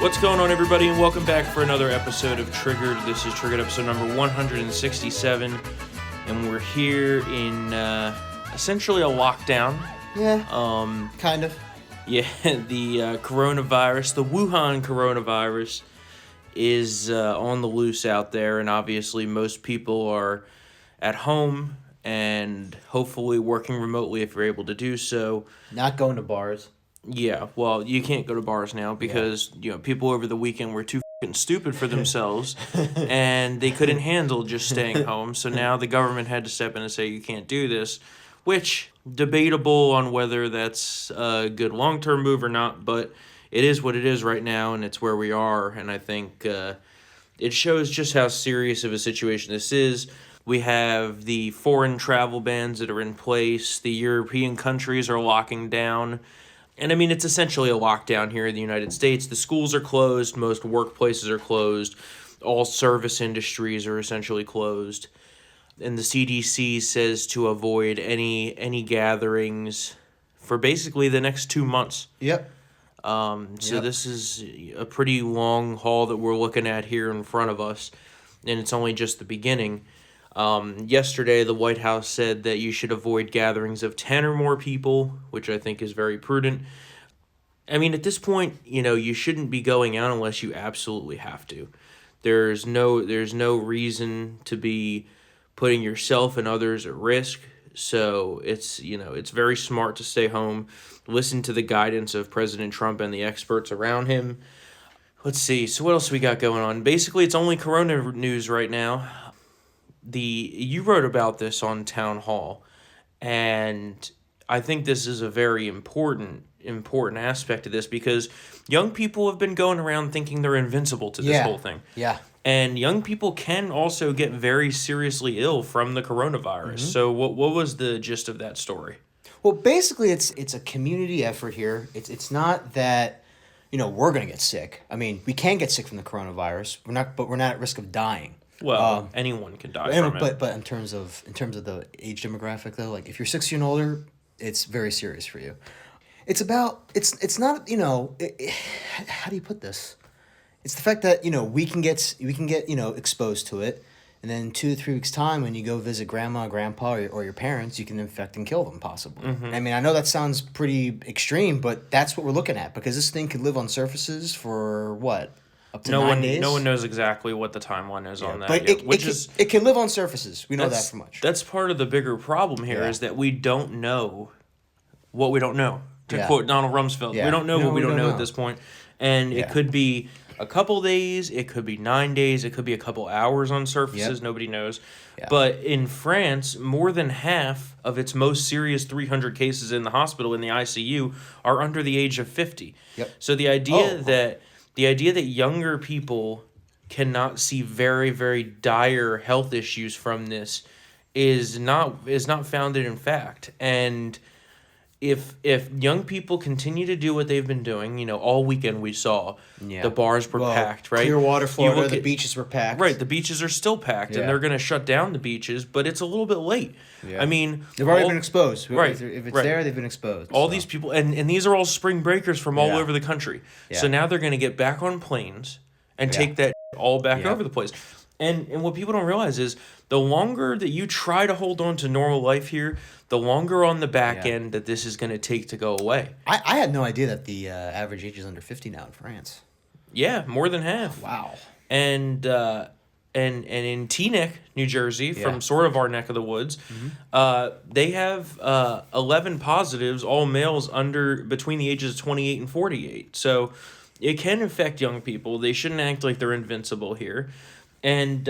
What's going on, everybody, and welcome back for another episode of Triggered. This is Triggered episode number 167, and we're here in essentially a lockdown. Yeah, kind of. Yeah, the coronavirus, the Wuhan coronavirus, is on the loose out there, and obviously most people are at home and hopefully working remotely if you're able to do so. Not going to bars. Yeah, well, you can't go to bars now because, people over the weekend were too fucking stupid for themselves and they couldn't handle just staying home. So now the government had to step in and say you can't do this, which, debatable on whether that's a good long-term move or not, but it is what it is right now and it's where we are. And I think it shows just how serious of a situation this is. We have the foreign travel bans that are in place. The European countries are locking down. And I mean, it's essentially a lockdown here in the United States. The schools are closed. Most workplaces are closed. All service industries are essentially closed. And the CDC says to avoid any gatherings for basically the next 2 months. Yep. So this is a pretty long haul that we're looking at here in front of us. And it's only just the beginning. Yesterday, the White House said that you should avoid gatherings of 10 or more people, which I think is very prudent. I mean, at this point, you shouldn't be going out unless you absolutely have to. There's no reason to be putting yourself and others at risk. So it's very smart to stay home, listen to the guidance of President Trump and the experts around him. Let's see. So what else we got going on? Basically, it's only Corona news right now. You wrote about this on Town Hall, and I think this is a very important aspect of this because young people have been going around thinking they're invincible to this whole thing. Yeah. And young people can also get very seriously ill from the coronavirus. Mm-hmm. So what was the gist of that story? Well, basically, it's a community effort here. It's not that we're gonna get sick. I mean, we can get sick from the coronavirus. We're not at risk of dying. Well, anyone can die from it. But in terms of the age demographic, though, like if you're 60 and older, it's very serious for you. It's about it's not how do you put this? It's the fact that we can get exposed to it, and then 2 to 3 weeks time when you go visit grandma, grandpa, or your parents, you can infect and kill them possibly. Mm-hmm. I mean, I know that sounds pretty extreme, but that's what we're looking at because this thing could live on surfaces for what? Up to 9 days? No one knows exactly what the timeline is on that but yet, it can live on surfaces. We know that for much. That's part of the bigger problem here is that we don't know what we don't know. To quote Donald Rumsfeld, we don't know what we don't know at this point. And it could be a couple days, it could be 9 days, it could be a couple hours on surfaces, nobody knows. Yeah. But in France, more than half of its most serious 300 cases in the hospital, in the ICU, are under the age of 50. Yep. So the idea that younger people cannot see very, very dire health issues from this is not founded in fact. And if young people continue to do what they've been doing, all weekend we saw the bars were packed, right? Clearwater, Florida, the beaches were packed. Right, the beaches are still packed, and they're going to shut down the beaches, but it's a little bit late. Yeah. I mean, they've already been exposed. Right, if it's there, they've been exposed. All these people, and these are all spring breakers from all over the country. Yeah. So now they're going to get back on planes and take that all back over the place. And what people don't realize is the longer that you try to hold on to normal life here, the longer on the back end that this is going to take to go away. I had no idea that the average age is under 50 now in France. Yeah, more than half. Wow. And in Teaneck, New Jersey, from sort of our neck of the woods, they have 11 positives, all males between the ages of 28 and 48. So it can affect young people. They shouldn't act like they're invincible here. And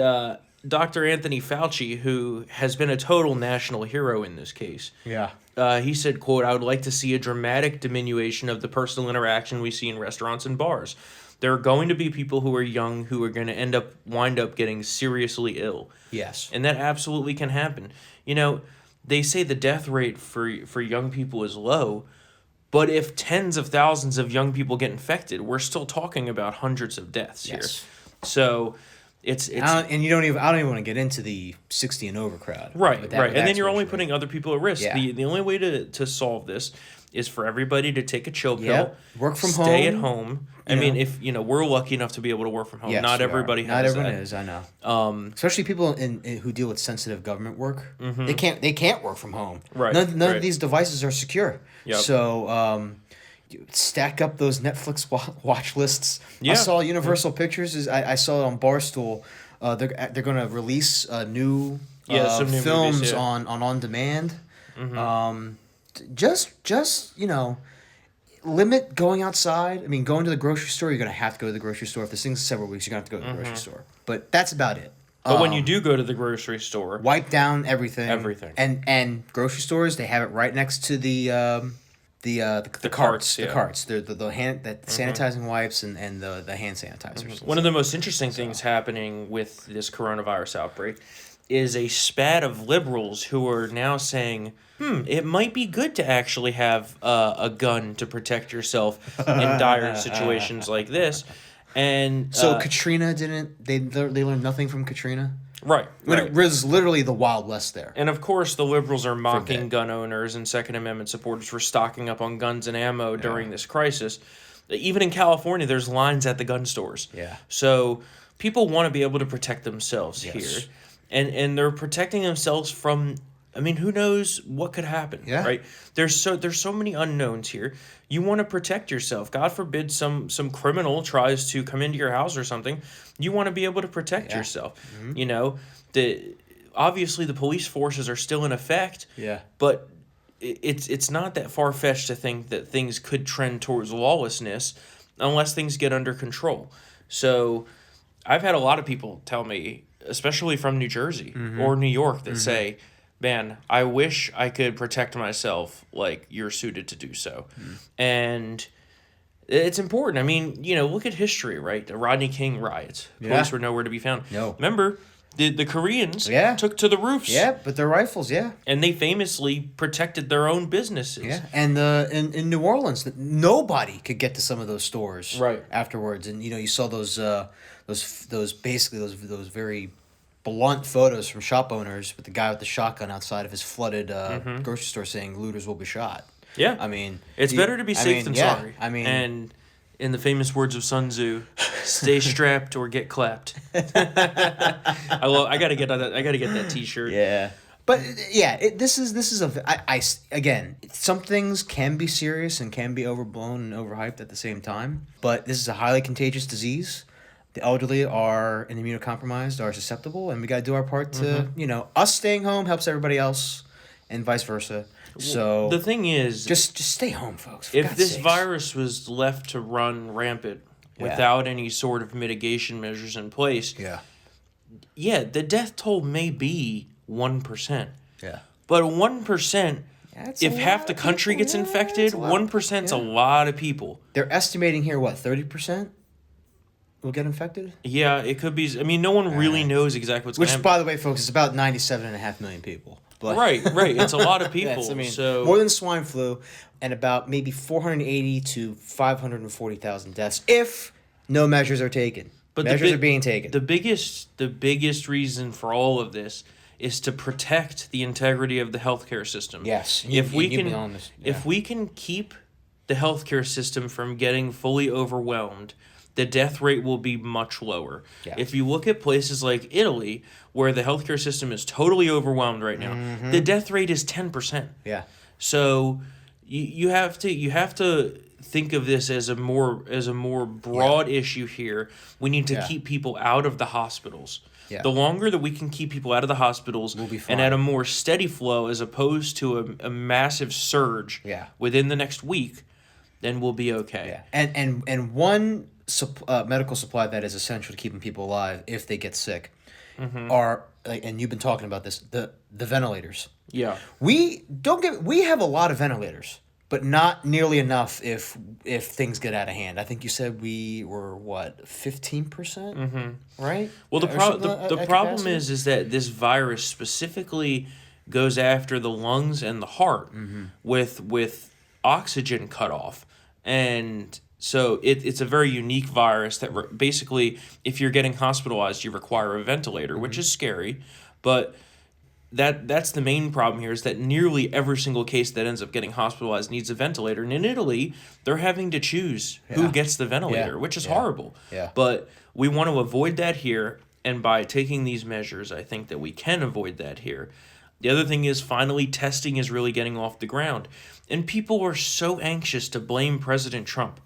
Dr. Anthony Fauci, who has been a total national hero in this case, he said, quote, "I would like to see a dramatic diminution of the personal interaction we see in restaurants and bars. There are going to be people who are young who are going to wind up getting seriously ill." Yes. And that absolutely can happen. They say the death rate for young people is low, but if tens of thousands of young people get infected, we're still talking about hundreds of deaths here. So it's and I don't even want to get into the 60 and over crowd. Right. And then you're only putting other people at risk. Yeah. The only way to solve this is for everybody to take a chill pill, Yep. Work from stay home, at home. I you mean, know. if we're lucky enough to be able to work from home. Yes, Not we are. everybody Not has everyone that. is. I know. Especially people who deal with sensitive government work. They can't work from home. Right, None right. of these devices are secure. Yep. So you stack up those Netflix watch lists. Yeah. I saw Universal Pictures. I saw it on Barstool. They're going to release new some new films movies, yeah. on demand. Just limit going outside. I mean, going to the grocery store, you're going to have to go to the grocery store. If this thing's several weeks, you're going to have to go to the grocery store. But that's about it. But when you do go to the grocery store, wipe down everything. Everything. And grocery stores, they have it right next to the carts, The yeah. carts. The hand sanitizing wipes and the hand sanitizers. One of the most interesting things happening with this coronavirus outbreak is a spat of liberals who are now saying, it might be good to actually have a gun to protect yourself in dire situations like this. And So Katrina they learned nothing from Katrina? right. When it was literally the Wild West there. And of course, the liberals are mocking Forget. gun owners and Second Amendment supporters for stocking up on guns and ammo during this crisis. Even in California, there's lines at the gun stores. Yeah. So people want to be able to protect themselves Yes. here. And they're protecting themselves from, I mean, who knows what could happen, Yeah. right? There's so many unknowns here. You want to protect yourself. God forbid some criminal tries to come into your house or something. You want to be able to protect yourself. You know, obviously the police forces are still in effect. Yeah. But it's not that far-fetched to think that things could trend towards lawlessness unless things get under control. So I've had a lot of people tell me, especially from New Jersey or New York, that say, man, I wish I could protect myself like you're suited to do so. And it's important. I mean, look at history, right? The Rodney King riots. Police were nowhere to be found. No. Remember, the Koreans took to the roofs. Yeah, but they're rifles, yeah. And they famously protected their own businesses. Yeah, and in New Orleans, nobody could get to some of those stores Right. afterwards. And you saw those very blunt photos from shop owners with the guy with the shotgun outside of his flooded grocery store saying looters will be shot. Yeah. I mean, It's better to be safe than sorry. I mean, and in the famous words of Sun Tzu, stay strapped or get clapped. I gotta get that T-shirt. yeah. But this is again, some things can be serious and can be overblown and overhyped at the same time. But this is a highly contagious disease. The elderly and immunocompromised are susceptible, and we got to do our part to, us staying home helps everybody else, and vice versa. So The thing is, just stay home, folks. For if God's this sakes. virus was left to run rampant without any sort of mitigation measures in place, the death toll may be 1%. Yeah. But 1%, That's if a half lot the of country people. gets Yeah, infected, it's a lot of 1%'s a people. lot of people. They're estimating here 30% will get infected. Yeah, it could be. I mean, no one really knows exactly what's going Which, to happen. by the way, folks, is about 97.5 million people. But Right. It's a lot of people. So more than swine flu, and about maybe 480 to 540,000 deaths if no measures are taken. But measures are being taken. The biggest reason for all of this is to protect the integrity of the healthcare system. Yes. If we can keep the healthcare system from getting fully overwhelmed, the death rate will be much lower. Yeah. If you look at places like Italy, where the healthcare system is totally overwhelmed right now, the death rate is 10%. Yeah. So you have to think of this as a more broad issue here. We need to keep people out of the hospitals. Yeah. The longer that we can keep people out of the hospitals We'll be fine. and at a more steady flow as opposed to a massive surge within the next week, then we'll be okay. Yeah. And one medical supply that is essential to keeping people alive if they get sick are, and you've been talking about this, the ventilators. Yeah. We have a lot of ventilators, but not nearly enough if things get out of hand. I think you said we were 15%, right? Well, the at problem capacity? is that this virus specifically goes after the lungs and the heart with oxygen cut off, and so it's a very unique virus that basically, if you're getting hospitalized, you require a ventilator, which is scary, but that's the main problem here, is that nearly every single case that ends up getting hospitalized needs a ventilator. And in Italy, they're having to choose who gets the ventilator, which is horrible. Yeah. But we want to avoid that here. And by taking these measures, I think that we can avoid that here. The other thing is, finally, testing is really getting off the ground. And people are so anxious to blame President Trump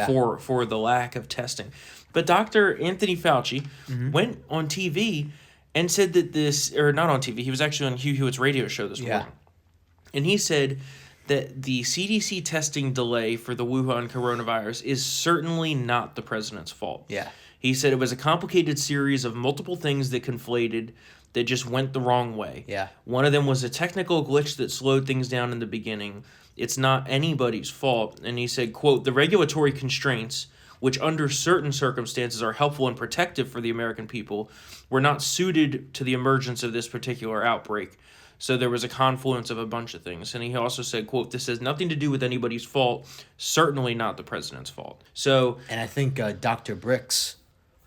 for the lack of testing. But Dr. Anthony Fauci went on TV and said that this, or not on TV, he was actually on Hugh Hewitt's radio show this morning. And he said that the CDC testing delay for the Wuhan coronavirus is certainly not the president's fault. Yeah. He said it was a complicated series of multiple things that conflated, that just went the wrong way. Yeah. One of them was a technical glitch that slowed things down in the beginning. It's not anybody's fault. And he said, quote, "The regulatory constraints, which under certain circumstances are helpful and protective for the American people, were not suited to the emergence of this particular outbreak. So there was a confluence of a bunch of things." And he also said, quote, "This has nothing to do with anybody's fault, certainly not the president's fault." So, and I think Dr. Bricks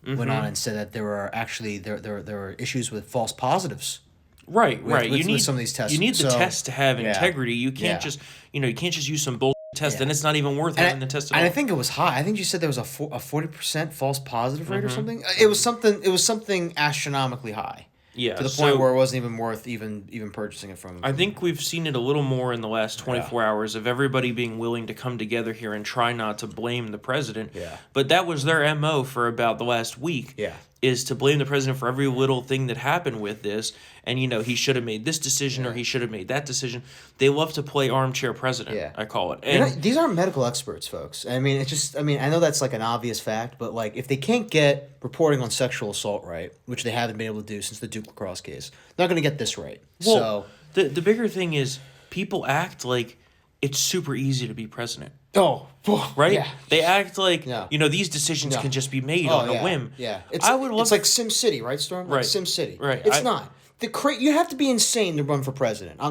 went on and said that there were actually there were issues with false positives. Right. With, you need some of these tests. You need the test to have integrity. You can't just use some bullshit test, and it's not even worth having the test at all. And I think it was high. I think you said there was a 40% false positive rate or something. It was something astronomically high. Yeah, to the point where it wasn't even worth even purchasing it from. I think we've seen it a little more in the last 24 hours of everybody being willing to come together here and try not to blame the president. Yeah. But that was their MO for about the last week. Yeah. Is to blame the president for every little thing that happened with this. And, he should have made this decision or he should have made that decision. They love to play armchair president, I call it. And these aren't medical experts, folks. I mean, I know that's like an obvious fact, but like if they can't get reporting on sexual assault right, which they haven't been able to do since the Duke lacrosse case, they're not going to get this right. Well, the bigger thing is people act like it's super easy to be president. Oh, right? Yeah. They act like, these decisions can just be made on a whim. Yeah. It's like Sim City, right, Storm? Like Sim City. Right. It's not. You have to be insane to run for president. I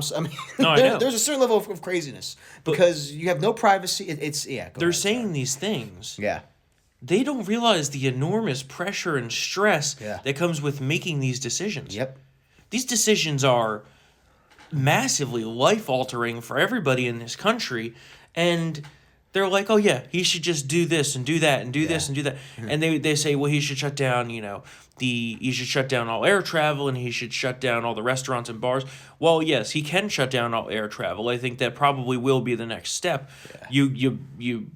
know. There's a certain level of craziness because you have no privacy. They're saying these things. Yeah. They don't realize the enormous pressure and stress that comes with making these decisions. Yep. These decisions are massively life-altering for everybody in this country, and they're like, oh yeah, he should just do this and do that and do this and do that. Mm-hmm. And they say, well, he should shut down, he should shut down all air travel and he should shut down all the restaurants and bars. Well, yes, he can shut down all air travel. I think that probably will be the next step. Yeah. You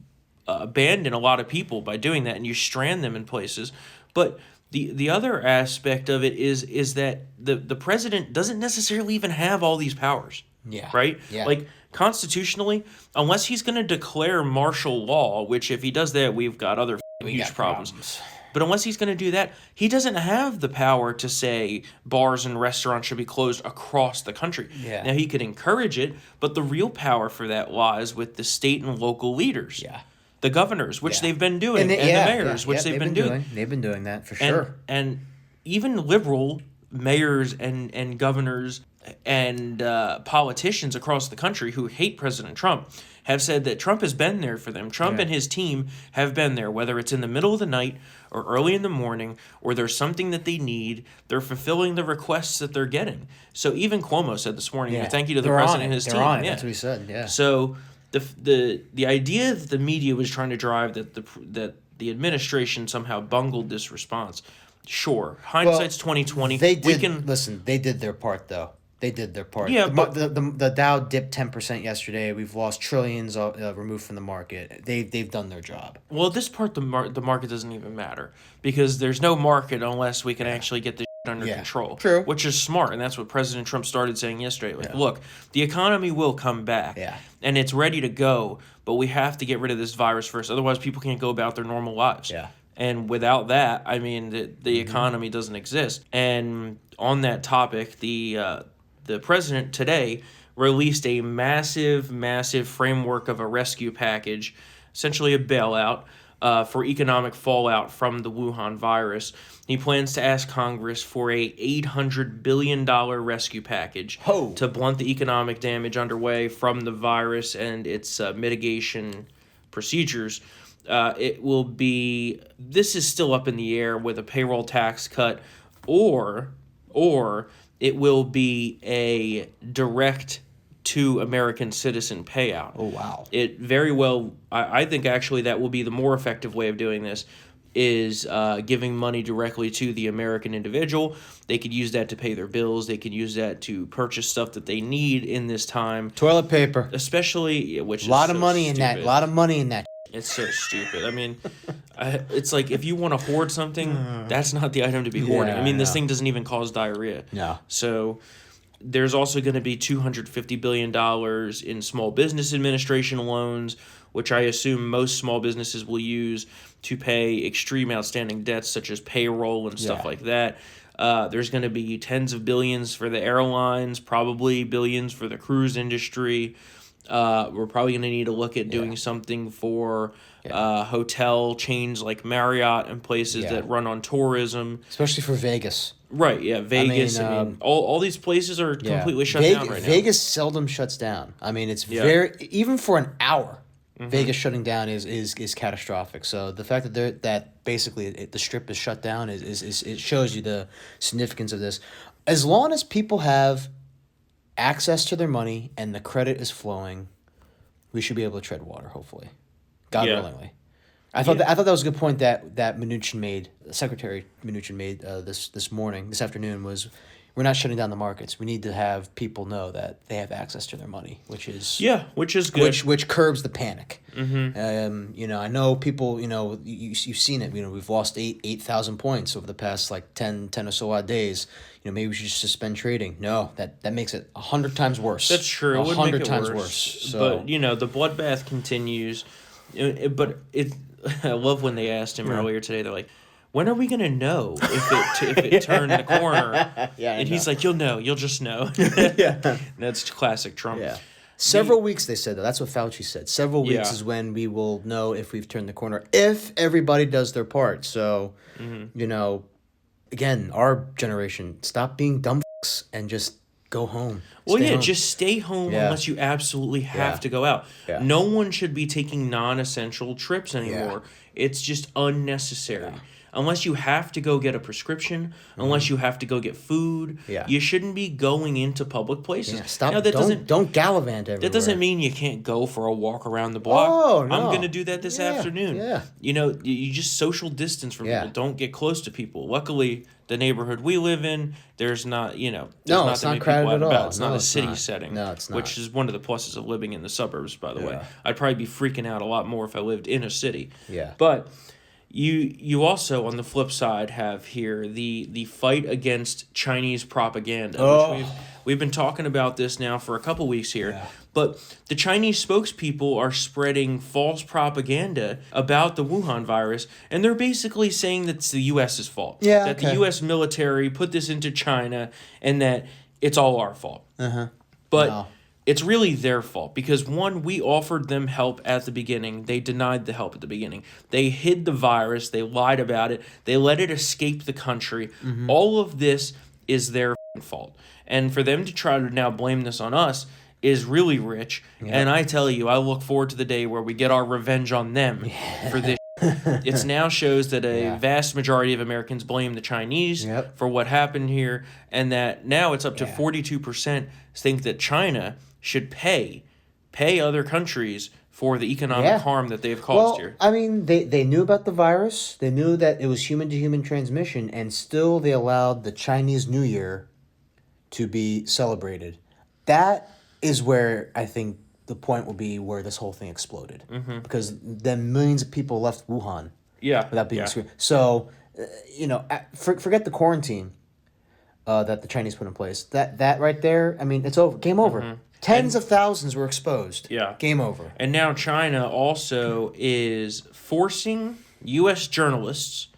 abandon a lot of people by doing that and you strand them in places. But the other aspect of it is that the president doesn't necessarily even have all these powers. Yeah. Right? Yeah. Like, constitutionally, unless he's going to declare martial law, which if he does that, we've got other huge problems. But unless he's going to do that, he doesn't have the power to say bars and restaurants should be closed across the country. Yeah. Now, he could encourage it, but the real power for that lies with the state and local leaders. Yeah. The governors, which they've been doing, and the mayors, which they've been doing. They've been doing that for sure. And even liberal mayors and governors and politicians across the country who hate President Trump have said that Trump has been there for them. Trump and his team have been there, whether it's in the middle of the night or early in the morning, or there's something that they need. They're fulfilling the requests that they're getting. So even Cuomo said this morning, thank you to the president and his team. On it. That's what he said. Yeah. So the idea that the media was trying to drive that the administration somehow bungled this response. Sure, hindsight's 2020. They did. Listen, they did their part though. They did their part. Yeah, but the Dow dipped 10% yesterday. We've lost trillions removed from the market. They've done their job. Well, at this part, the market doesn't even matter because there's no market unless we can actually get this under control. True. Which is smart, and that's what President Trump started saying yesterday. Like, look, the economy will come back, and it's ready to go, but we have to get rid of this virus first. Otherwise, people can't go about their normal lives. Yeah. And without that, I mean, the economy doesn't exist. And on that topic, the president today released a massive framework of a rescue package, essentially a bailout for economic fallout from the Wuhan virus. He plans to ask Congress for a $800 billion rescue package to blunt the economic damage underway from the virus and its mitigation procedures. This is still up in the air with a payroll tax cut or it will be a direct to American citizen payout. Oh, wow. It very well, I think actually that will be the more effective way of doing this, is giving money directly to the American individual. They could use that to pay their bills. They could use that to purchase stuff that they need in this time. Toilet paper. Especially, which is A lot of so money in that. stupid. A lot of money in that. It's so stupid. I mean, it's like if you want to hoard something, that's not the item to be hoarding. I mean, this thing doesn't even cause diarrhea. No. So there's also going to be $250 billion in Small Business Administration loans, which I assume most small businesses will use to pay extreme outstanding debts such as payroll and stuff like that. There's going to be tens of billions for the airlines, probably billions for the cruise industry. We're probably going to need to look at doing something for hotel chains like Marriott and places that run on tourism. Especially for Vegas. Right, yeah, Vegas. I mean, all these places are completely shut down right now. Vegas seldom shuts down. I mean, it's very, even for an hour, Vegas shutting down is catastrophic. So the fact that basically the strip is shut down is it shows you the significance of this. As long as people have access to their money and the credit is flowing, we should be able to tread water, hopefully. God willingly. I thought that was a good point that Mnuchin made, Secretary Mnuchin made this afternoon, was we're not shutting down the markets. We need to have people know that they have access to their money, which is good. Which curbs the panic. I know people. You've seen it. We've lost 8,000 points over the past 10 or so odd days. Maybe we should just suspend trading. No, that makes it 100 times worse. That's true. It would make it times worse. So. But the bloodbath continues. But I love when they asked him earlier today. They're like, when are we gonna know if it turned the corner? And he's like, you'll know. You'll just know. That's classic Trump. Yeah. Several weeks, they said, though. That's what Fauci said. Several weeks is when we will know if we've turned the corner, if everybody does their part. So, again, our generation, stop being dumb fucks and just go home. Just stay home unless you absolutely have to go out. Yeah. No one should be taking non-essential trips anymore. It's just unnecessary. Yeah. Unless you have to go get a prescription, unless you have to go get food, you shouldn't be going into public places. Yeah, stop. Now, don't gallivant everywhere. That doesn't mean you can't go for a walk around the block. Oh, no. I'm going to do that this afternoon. Yeah. You just social distance from people. Don't get close to people. Luckily, the neighborhood we live in, there's not, it's not crowded at all. It's not a city setting. No, it's not. Which is one of the pluses of living in the suburbs, by the way. I'd probably be freaking out a lot more if I lived in a city. Yeah. But you also, on the flip side, have here the fight against Chinese propaganda. Which we've been talking about this now for a couple weeks here. Yeah. But the Chinese spokespeople are spreading false propaganda about the Wuhan virus, and they're basically saying that it's the U.S.'s fault. Yeah, that the U.S. military put this into China, and that it's all our fault. But it's really their fault because, one, we offered them help at the beginning. They denied the help at the beginning. They hid the virus. They lied about it. They let it escape the country. All of this is their fault. And for them to try to now blame this on us is really rich. Yep. And I tell you, I look forward to the day where we get our revenge on them for this. It now shows that a vast majority of Americans blame the Chinese for what happened here, and that now it's up to 42% think that China should pay other countries for the economic harm that they've caused here. I mean, they knew about the virus. They knew that it was human-to-human transmission, and still they allowed the Chinese New Year to be celebrated. That is where I think the point will be where this whole thing exploded. Because then millions of people left Wuhan without being screwed. So, forget the quarantine that the Chinese put in place. That right there, I mean, it's over. Game over. Tens of thousands were exposed. Yeah. Game over. And now China also is forcing U.S. journalists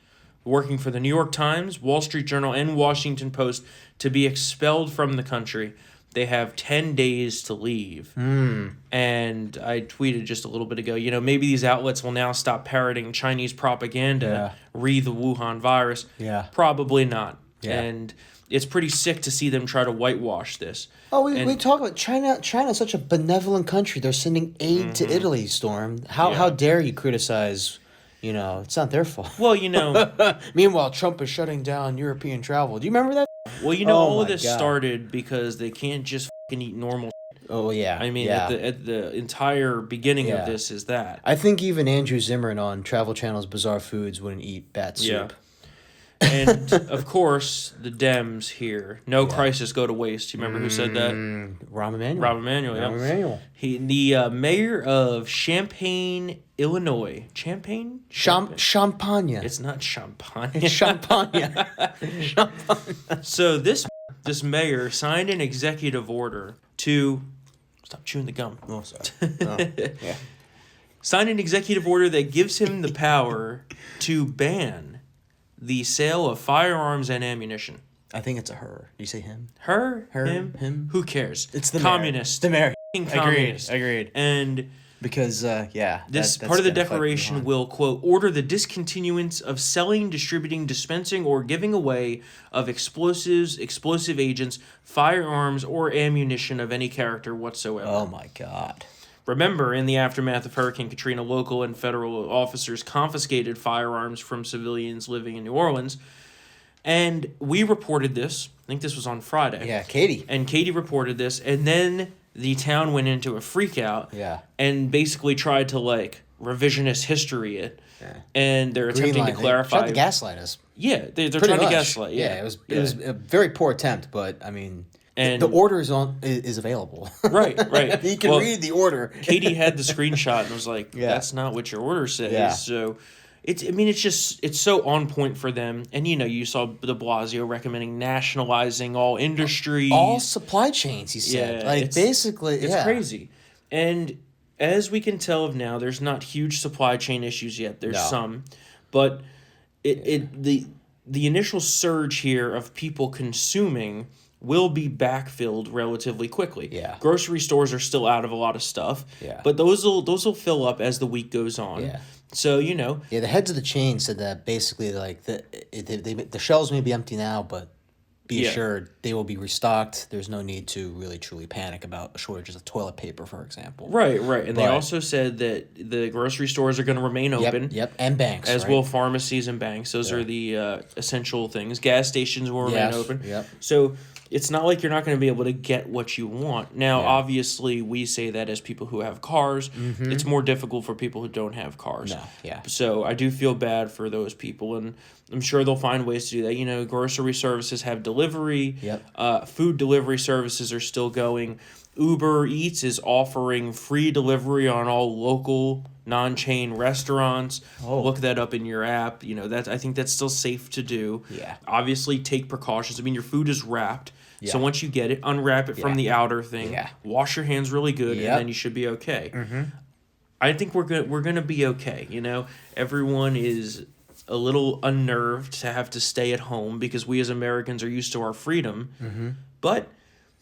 working for the New York Times, Wall Street Journal, and Washington Post to be expelled from the country. They have 10 days to leave. And I tweeted just a little bit ago, maybe these outlets will now stop parroting Chinese propaganda, re the Wuhan virus. Yeah. Probably not. Yeah. And it's pretty sick to see them try to whitewash this. Oh, we talk about China. China is such a benevolent country. They're sending aid to Italy, Storm. How dare you criticize, You know, it's not their fault. Well, you know, Meanwhile, Trump is shutting down European travel. Do you remember that? all of this started because they can't just fucking eat normal. Oh yeah. I mean, at the entire beginning of this is that. I think even Andrew Zimmern on Travel Channel's Bizarre Foods wouldn't eat bat soup. Yeah. And of course, the Dems here. No crisis go to waste. You remember who said that? Rahm Emanuel. Rahm Emanuel. Yeah. Rahm Emanuel. The mayor of Champaign, Illinois. Champagne. Champagne. It's not champagne. It's champagne. So this mayor signed an executive order to stop chewing the gum. Oh, sorry. Oh, yeah. Signed an executive order that gives him the power to ban the sale of firearms and ammunition. I think it's a her. You say him? Her, him. Who cares? It's the communist. Mayor. The mayor. Communist. Agreed. And because this part of the declaration will, quote, order the discontinuance of selling, distributing, dispensing, or giving away of explosives, explosive agents, firearms, or ammunition of any character whatsoever. Oh my God. Remember, in the aftermath of Hurricane Katrina, local and federal officers confiscated firearms from civilians living in New Orleans. And we reported this. I think this was on Friday. Yeah, Katie. And Katie reported this. And then the town went into a freak out. Yeah. And basically tried to, revisionist history it. Yeah. And they're attempting to clarify. They tried to gaslight us. Yeah, they're trying to gaslight. Yeah, it was a very poor attempt, but, I mean... And the order is available. Right. You can read the order. Katie had the screenshot and was like, that's not what your order says. Yeah. So it's so on point for them. And, you saw de Blasio recommending nationalizing all industry. All supply chains, he said. Yeah, it's crazy. And as we can tell of now, there's not huge supply chain issues yet. There's some. But the initial surge here of people consuming will be backfilled relatively quickly. Yeah. Grocery stores are still out of a lot of stuff. Yeah. But those will fill up as the week goes on. Yeah. So, Yeah, the heads of the chain said that basically the shelves may be empty now, but be assured they will be restocked. There's no need to really truly panic about shortages of toilet paper, for example. Right. And they also said that the grocery stores are going to remain open. Yep, and banks. As will pharmacies and banks. Those are the essential things. Gas stations will remain open. Yep. So it's not like you're not going to be able to get what you want. Now, obviously, we say that as people who have cars. Mm-hmm. It's more difficult for people who don't have cars. No, yeah. So I do feel bad for those people, and I'm sure they'll find ways to do that. Grocery services have delivery. Yep. Food delivery services are still going. Uber Eats is offering free delivery on all local non-chain restaurants. Oh. Look that up in your app. I think that's still safe to do. Yeah. Obviously, take precautions. I mean, your food is wrapped. Yeah. So once you get it, unwrap it from the outer thing. Yeah. Wash your hands really good, and then you should be okay. Mm-hmm. I think we're gonna be okay. Everyone is a little unnerved to have to stay at home because we as Americans are used to our freedom. Mm-hmm. But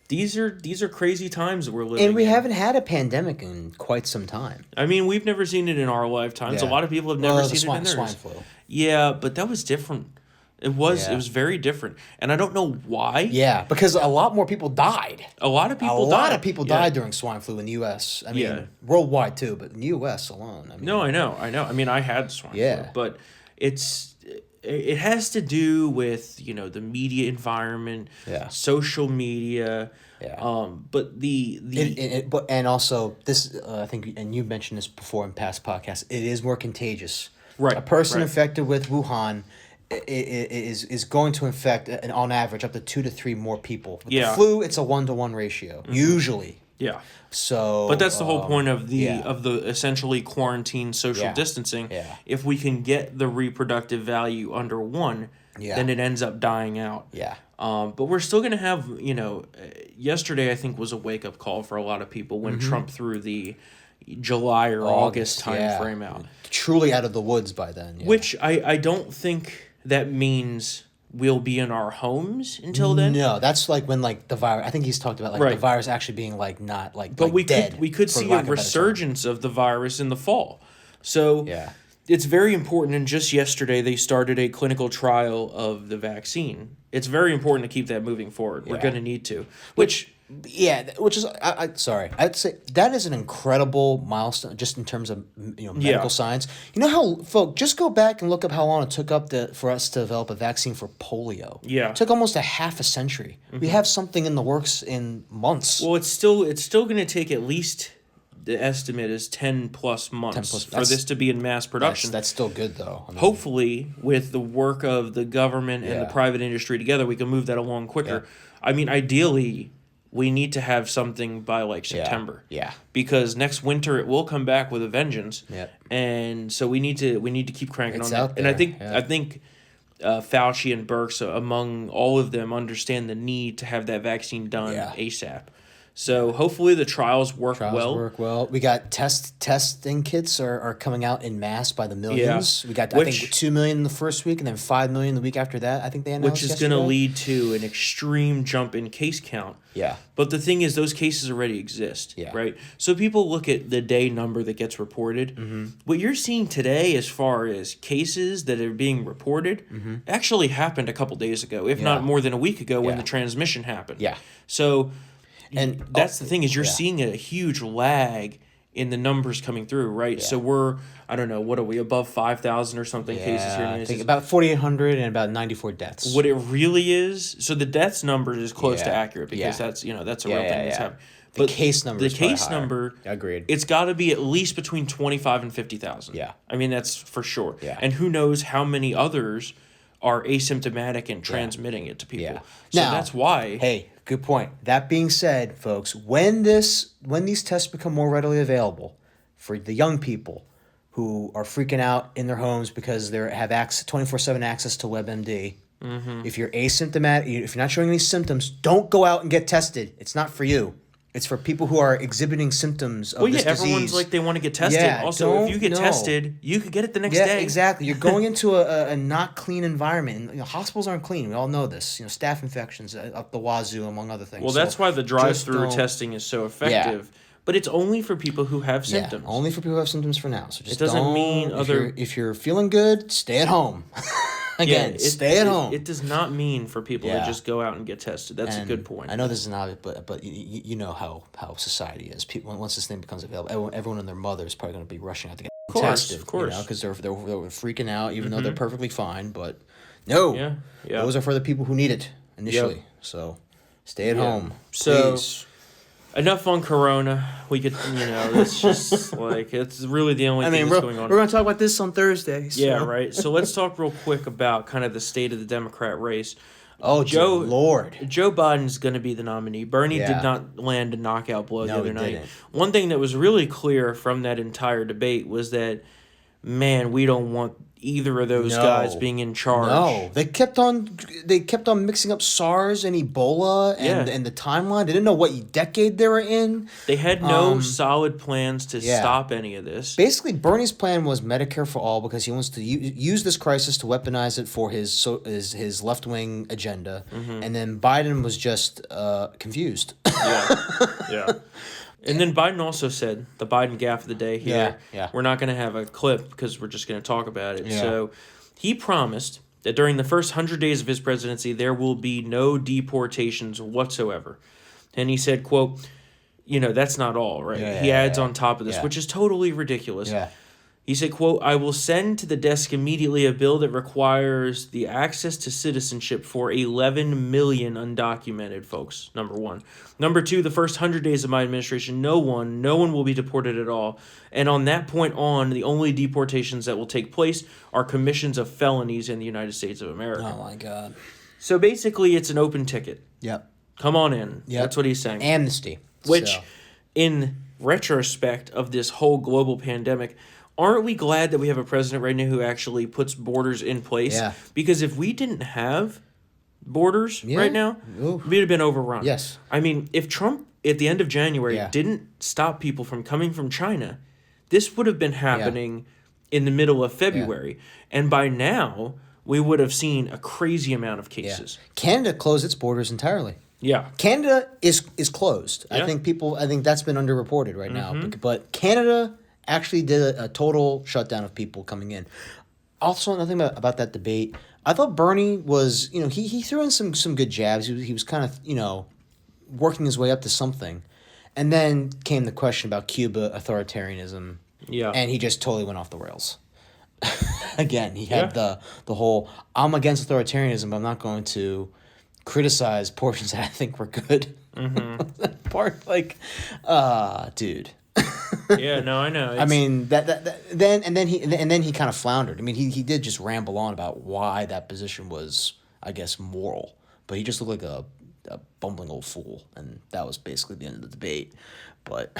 these are crazy times that we're living in. And we in. haven't had a pandemic in quite some time. I mean, we've never seen it in our lifetimes. Yeah. A lot of people have never seen it in theirs. Swine flu. Yeah, but that was different. It was very different. And I don't know why. Yeah, because a lot more people died. A lot of people died during swine flu in the U.S. I mean, worldwide too, but in the U.S. alone. No, I know. I mean, I had swine flu, but it has to do with, the media environment, social media. Yeah. But and also this, I think, and you mentioned this before in past podcasts, it is more contagious. Right. A person infected with Wuhan is going to infect, on average, up to 2 to 3 more people. With the flu, it's a 1-to-1 ratio, usually. Yeah. So, but that's the whole point of the essentially quarantine social distancing. Yeah. If we can get the reproductive value under 1, then it ends up dying out. Yeah. But we're still going to have, yesterday I think was a wake-up call for a lot of people when Trump threw the July or August time frame out. Truly out of the woods by then. Yeah. Which I don't think that means we'll be in our homes until then. No, that's when the virus. I think he's talked about the virus actually being not But we dead. We could see a resurgence of the virus in the fall. So it's very important. And just yesterday they started a clinical trial of the vaccine. It's very important to keep that moving forward. We're going to need to. Which Yeah, which is sorry, I'd say that is an incredible milestone just in terms of medical science. You know how just go back and look up how long it took for us to develop a vaccine for polio. Yeah. It took almost a half a century. We have something in the works in months. Well, it's still going to take at least, the estimate is 10 plus months for this to be in mass production. That's still good though. I mean, hopefully, with the work of the government and the private industry together, we can move that along quicker. I mean, ideally, we need to have something by like September. Yeah. Because next winter it will come back with a vengeance. Yep. And so we need to keep cranking on out that. there. And I think Fauci and Birx, among all of them, understand the need to have that vaccine done ASAP. So hopefully the trials work well. We got testing kits are coming out in mass by the millions. We got I think 2 million in the first week and then 5 million the week after that. I think they announced which is going to lead to an extreme jump in case count. Yeah. But the thing is, those cases already exist, right? So people look at the day number that gets reported. Mm-hmm. What you're seeing today as far as cases that are being reported actually happened a couple days ago, if not more than a week ago when the transmission happened. Yeah. So... And that's the thing is you're seeing a huge lag in the numbers coming through, right? Yeah. So we're, I don't know, what are we, above 5,000 or something cases here? I think about 4,800 and about 94 deaths. What it really is, so the deaths number is close to accurate because that's a real thing that's happening. The case number the case number, agreed. It's got to be at least between 25 and 50,000. Yeah. I mean, that's for sure. Yeah. And who knows how many others are asymptomatic and transmitting it to people. Yeah. So now, that's why. Hey, good point. That being said, folks, when these tests become more readily available for the young people who are freaking out in their homes because they have 24/7 access to WebMD, if you're asymptomatic, if you're not showing any symptoms, don't go out and get tested. It's not for you. It's for people who are exhibiting symptoms of this disease. Everyone's like they want to get tested. Yeah, also, if you get tested, you could get it the next day. Yeah, exactly. You're going into a not clean environment. And, hospitals aren't clean. We all know this. Staph infections up the wazoo, among other things. Well, that's why the drive-through testing is so effective. Yeah. But it's only for people who have symptoms. Yeah, only for people who have symptoms for now. So just it doesn't mean if you're feeling good, stay at home. Again, stay at home. It does not mean for people to just go out and get tested. That's a good point. I know this is not, but you know how society is. People, once this thing becomes available, everyone and their mother is probably going to be rushing out to get tested. Of course, because they're freaking out, even though they're perfectly fine. But no, those are for the people who need it initially. Yep. So stay at home. Please. So. Enough on Corona. We could, it's just like, it's really the only thing that's going on. We're going to talk about this on Thursday. So. Yeah, right. So let's talk real quick about kind of the state of the Democrat race. Oh, Lord. Joe Biden's going to be the nominee. Bernie did not land a knockout blow the other night. One thing that was really clear from that entire debate was that, man, we don't want either of those guys being in charge. No, they kept on mixing up SARS and Ebola and the timeline. They didn't know what decade they were in. They had no solid plans to stop any of this. Basically, Bernie's plan was Medicare for all because he wants to use this crisis to weaponize it for his left wing agenda, and then Biden was just confused. Yeah. And then Biden also said, the Biden gaffe of the day here, we're not going to have a clip because we're just going to talk about it. Yeah. So he promised that during the first 100 days of his presidency, there will be no deportations whatsoever. And he said, quote, that's not all, right? He adds on top of this, which is totally ridiculous. Yeah. He said, quote, I will send to the desk immediately a bill that requires the access to citizenship for 11 million undocumented folks, number one. Number two, the first 100 days of my administration, no one will be deported at all. And on that point on, the only deportations that will take place are commissions of felonies in the United States of America. Oh, my God. So basically, it's an open ticket. Yep. Come on in. Yep. That's what he's saying. Amnesty. Which, in retrospect of this whole global pandemic, aren't we glad that we have a president right now who actually puts borders in place? Yeah. Because if we didn't have borders right now, we'd have been overrun. Yes. I mean, if Trump at the end of January didn't stop people from coming from China, this would have been happening in the middle of February. Yeah. And by now, we would have seen a crazy amount of cases. Yeah. Canada closed its borders entirely. Yeah. Canada is closed. Yeah. I think that's been underreported right now. But Canada actually did a total shutdown of people coming in. Also, another thing about that debate, I thought Bernie was, he threw in some good jabs. He was kind of, working his way up to something. And then came the question about Cuba authoritarianism. Yeah. And he just totally went off the rails. Again, he had Yeah. the whole, I'm against authoritarianism, but I'm not going to criticize portions that I think were good. Part, like, dude. Yeah, no, I know. I mean, then he kind of floundered. I mean, he did just ramble on about why that position was, I guess, moral. But he just looked like a bumbling old fool, and that was basically the end of the debate. But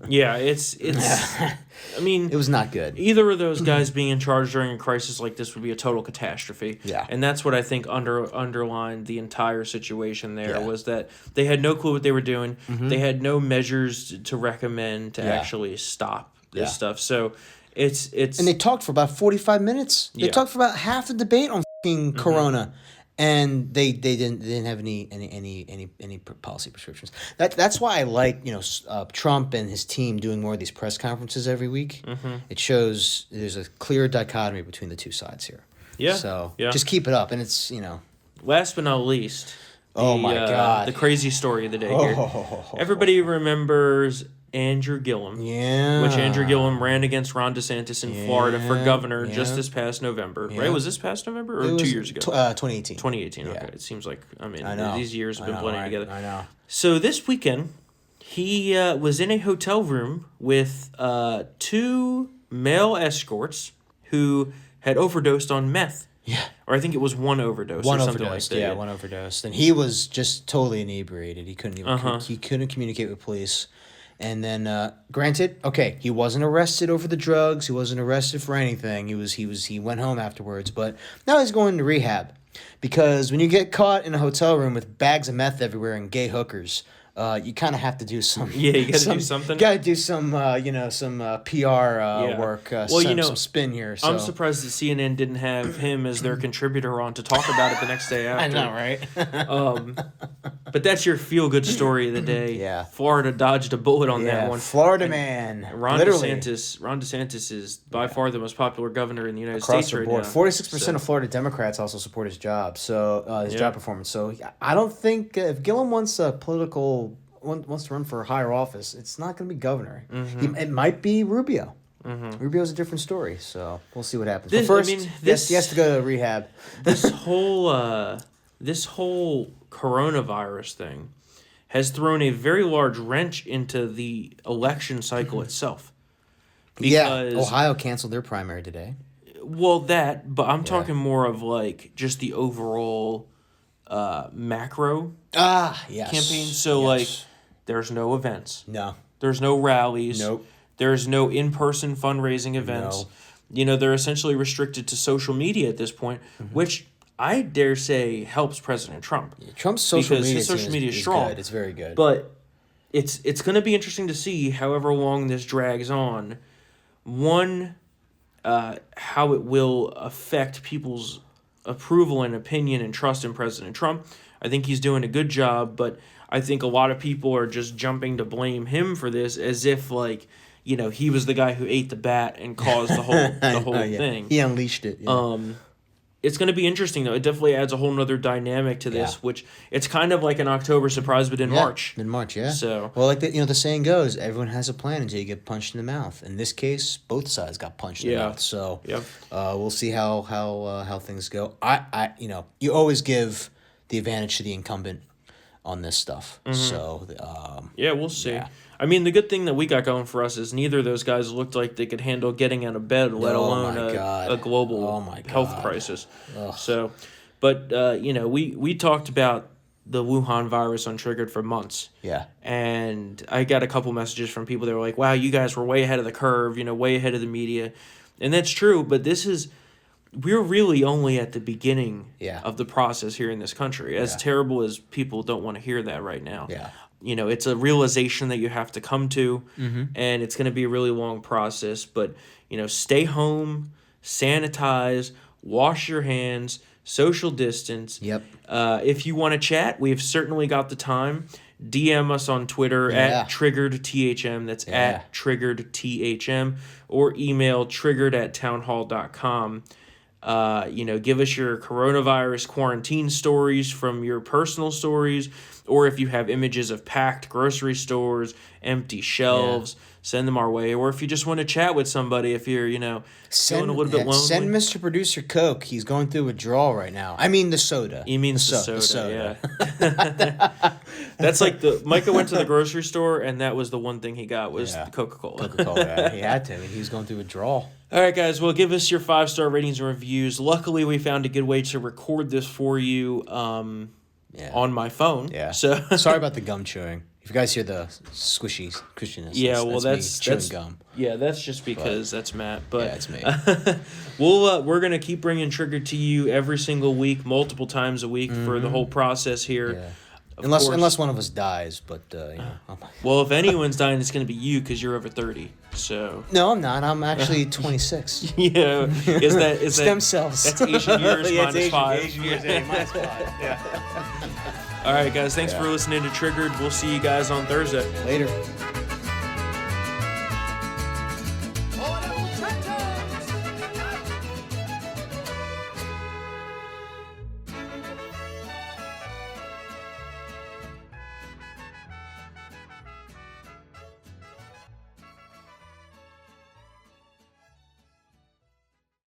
yeah, it's I mean, it was not good. Either of those guys being in charge during a crisis like this would be a total catastrophe. Yeah. And that's what I think underlined the entire situation there, Yeah. was that they had no clue what they were doing. They had no measures to recommend to actually stop this stuff. So it's And they talked for about 45 minutes. They talked for about half the debate on fucking Corona. And they didn't have any policy prescriptions. That's why I like Trump and his team doing more of these press conferences every week. It shows there's a clear dichotomy between the two sides here. Yeah. So yeah. just keep it up, and it's Last but not least, oh my God, the crazy story of the day here. Everybody remembers Andrew Gillum. Yeah. Which Andrew Gillum ran against Ron DeSantis in Florida for governor just this past November. Right? Was this past November or 2 years ago? 2018. 2018, okay. It seems like, I know. these years have been blending together. I know. So this weekend, he was in a hotel room with 2 male escorts who had overdosed on meth. Yeah. Or I think it was one overdose or something like that. Yeah, one overdosed. And he was just totally inebriated. He couldn't even he couldn't communicate with police. And then granted, okay, he wasn't arrested over the drugs, he wasn't arrested for anything. He went home afterwards, but now he's going to rehab. Because when you get caught in a hotel room with bags of meth everywhere and gay hookers, you kind of have to do some. Yeah, you got to do something. Got to do some, some PR work. Well, some spin here. So. I'm surprised that CNN didn't have him as their contributor on to talk about it the next day after. I know, right? But that's your feel-good story of the day. Yeah. Florida dodged a bullet on that one. Florida man. Ron literally. DeSantis is by far the most popular governor in the United Across States the right board. now. 46% of Florida Democrats also support his job. So his job performance. So I don't think if Gillum wants to run for a higher office, it's not going to be governor. It might be Rubio. Rubio's a different story. So we'll see what happens. But first, he has to go to rehab. This whole coronavirus thing has thrown a very large wrench into the election cycle itself. Because, Ohio canceled their primary today. Well, but I'm talking more of like just the overall macro campaign. So like, there's no events. No. There's no rallies. Nope. There's no in-person fundraising events. No. They're essentially restricted to social media at this point, which I dare say helps President Trump. Yeah, Trump's social media is strong. Good. It's very good. But it's going to be interesting to see, however long this drags on, how it will affect people's approval and opinion and trust in President Trump. I think he's doing a good job, but I think a lot of people are just jumping to blame him for this as if, like, he was the guy who ate the bat and caused the whole thing. He unleashed it. Yeah. It's going to be interesting, though. It definitely adds a whole nother dynamic to this, which it's kind of like an October surprise, but in March. In March, yeah. So, well, like the saying goes, everyone has a plan until you get punched in the mouth. In this case, both sides got punched in the mouth. So, we'll see how things go. You always give the advantage to the incumbent on this stuff. So, we'll see. Yeah. I mean, the good thing that we got going for us is neither of those guys looked like they could handle getting out of bed, let alone a global health crisis. Ugh. So, but we talked about the Wuhan virus on Triggered for months. Yeah. And I got a couple messages from people that were like, "Wow, you guys were way ahead of the curve, way ahead of the media," and that's true. But we're really only at the beginning of the process here in this country. As terrible as people don't want to hear that right now. Yeah. It's a realization that you have to come to, and it's going to be a really long process. But, stay home, sanitize, wash your hands, social distance. Yep. If you want to chat, we've certainly got the time. DM us on Twitter at TriggeredTHM. That's at TriggeredTHM. Or email triggered@townhall.com. Give us your coronavirus quarantine stories from your personal stories, or if you have images of packed grocery stores, empty shelves, send them our way. Or if you just want to chat with somebody, if you're, feeling a little bit lonely. Send Mr. Producer Coke. He's going through withdrawal right now. I mean the soda. He means the soda, yeah. That's like Micah went to the grocery store, and that was the one thing he got was the Coca-Cola. Coca-Cola, he had to. I mean, he was going through withdrawal. All right, guys. Well, give us your 5-star ratings and reviews. Luckily, we found a good way to record this for you on my phone. Yeah. So sorry about the gum chewing. If you guys hear the squishiness, that's chewing gum. Yeah, that's just because that's Matt. But yeah, it's me. We're gonna keep bringing Triggered to you every single week, multiple times a week for the whole process here. Yeah. Unless one of us dies, but Well, if anyone's dying, it's gonna be you because you're over 30. So no, I'm not. I'm actually 26. Yeah, is stem cells? That's Asian years minus 5. Asian years, minus 5. Yeah. All right, guys. Thanks for listening to Triggered. We'll see you guys on Thursday. Later.